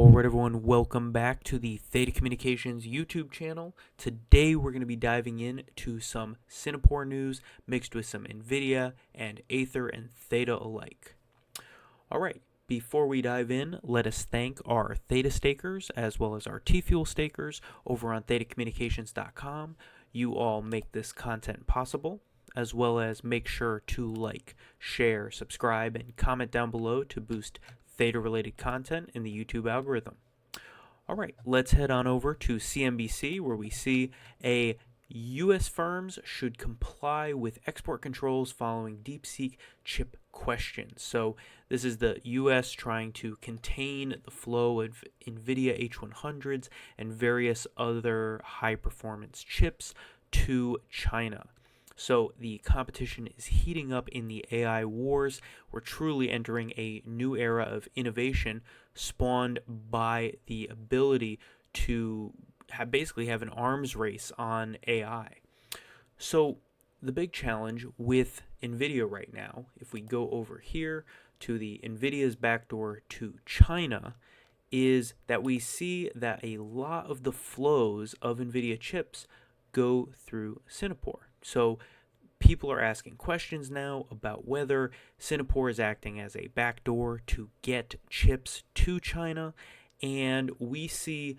Alright everyone, welcome back to the Theta Communications YouTube channel. Today we're going to be diving into some Singapore news mixed with some Nvidia and Aether and Theta alike. Alright, before we dive in, let us thank our Theta stakers as well as our Tfuel stakers over on TheTaCommunications.com. You all make this content possible, as well as make sure to like, share, subscribe, and comment down below to boost Theta-related content in the YouTube algorithm. All right, let's head on over to CNBC, where we see U.S. firms should comply with export controls following DeepSeek chip questions. So this is the U.S. trying to contain the flow of Nvidia H100s and various other high-performance chips to China. So the competition is heating up in the AI wars. We're truly entering a new era of innovation spawned by the ability to basically have an arms race on AI. So the big challenge with Nvidia right now, if we go over here to the Nvidia's backdoor to China, is that we see that a lot of the flows of Nvidia chips go through Singapore. So people are asking questions now about whether Singapore is acting as a backdoor to get chips to China. And we see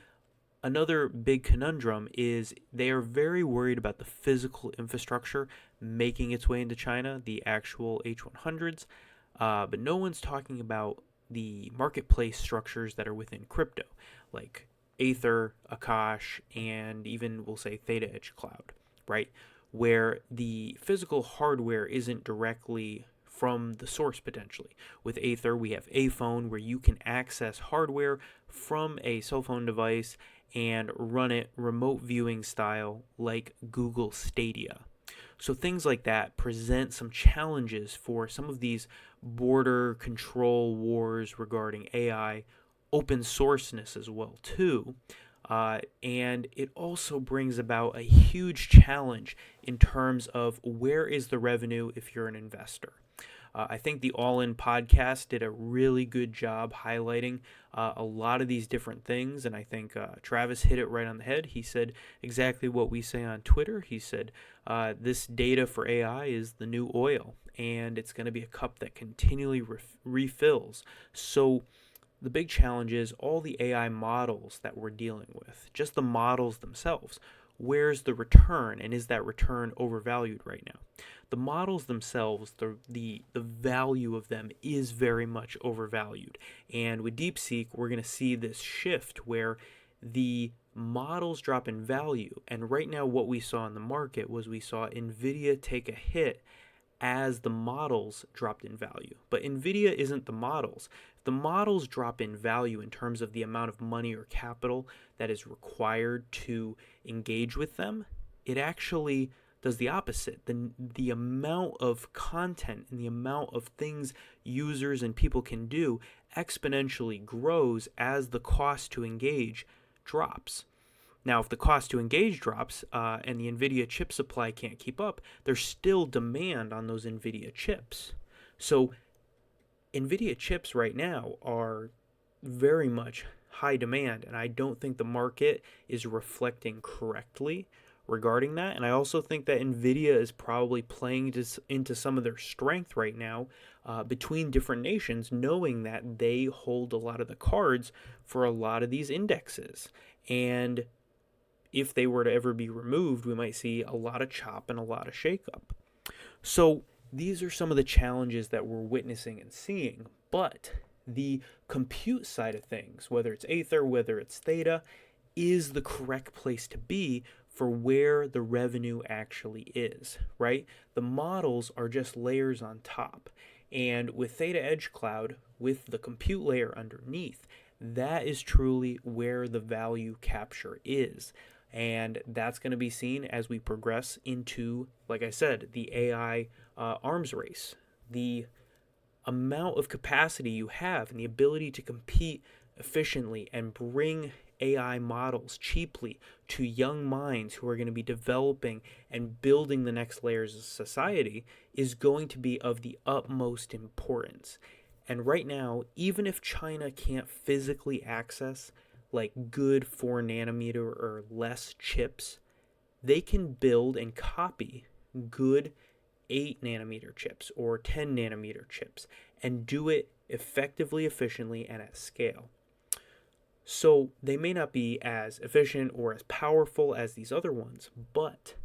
another big conundrum is they are very worried about the physical infrastructure making its way into China, the actual H100s. But no one's talking about the marketplace structures that are within crypto, like Aether, Akash, and even we'll say Theta Edge Cloud, right? Where the physical hardware isn't directly from the source potentially. With Aether, we have a phone where you can access hardware from a cell phone device and run it remote viewing style like Google Stadia. So things like that present some challenges for some of these border control wars regarding AI, open sourceness as well too. And it also brings about a huge challenge in terms of where is the revenue if you're an investor. I think the All In podcast did a really good job highlighting a lot of these different things, and I think Travis hit it right on the head. He said exactly what we say on Twitter. He said this data for AI is the new oil, and it's going to be a cup that continually refills. So the big challenge is all the AI models that we're dealing with, just the models themselves. Where's the return, and is that return overvalued right now? The models themselves, the value of them is very much overvalued. And with DeepSeek, we're going to see this shift where the models drop in value. And right now what we saw in the market was we saw Nvidia take a hit as the models dropped in value. But Nvidia isn't the models. If the models drop in value in terms of the amount of money or capital that is required to engage with them, it actually does the opposite. The amount of content and the amount of things users and people can do exponentially grows as the cost to engage drops. Now, if the cost to engage drops and the Nvidia chip supply can't keep up, there's still demand on those Nvidia chips. So Nvidia chips right now are very much high demand, and I don't think the market is reflecting correctly regarding that. And I also think that Nvidia is probably playing into some of their strength right now between different nations, knowing that they hold a lot of the cards for a lot of these indexes. And if they were to ever be removed, we might see a lot of chop and a lot of shakeup. So these are some of the challenges that we're witnessing and seeing. But the compute side of things, whether it's Aether, whether it's Theta, is the correct place to be for where the revenue actually is, right? The models are just layers on top. And with Theta Edge Cloud, with the compute layer underneath, that is truly where the value capture is. And that's going to be seen as we progress into, like I said, the AI arms race. The amount of capacity you have and the ability to compete efficiently and bring AI models cheaply to young minds who are going to be developing and building the next layers of society is going to be of the utmost importance. And right now, even if China can't physically access like good 4 nanometer or less chips, they can build and copy good 8 nanometer chips or 10 nanometer chips and do it effectively, efficiently, and at scale. So they may not be as efficient or as powerful as these other ones, but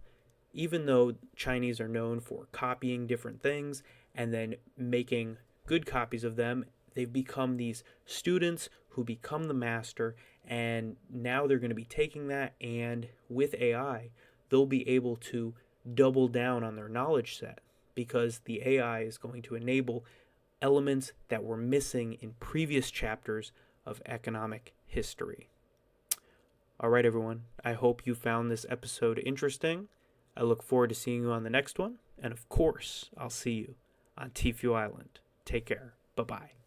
even though Chinese are known for copying different things and then making good copies of them, they've become these students who become the master, and now they're going to be taking that, and with AI, they'll be able to double down on their knowledge set because the AI is going to enable elements that were missing in previous chapters of economic history. All right, everyone. I hope you found this episode interesting. I look forward to seeing you on the next one. And of course, I'll see you on Tfuel Island. Take care. Bye-bye.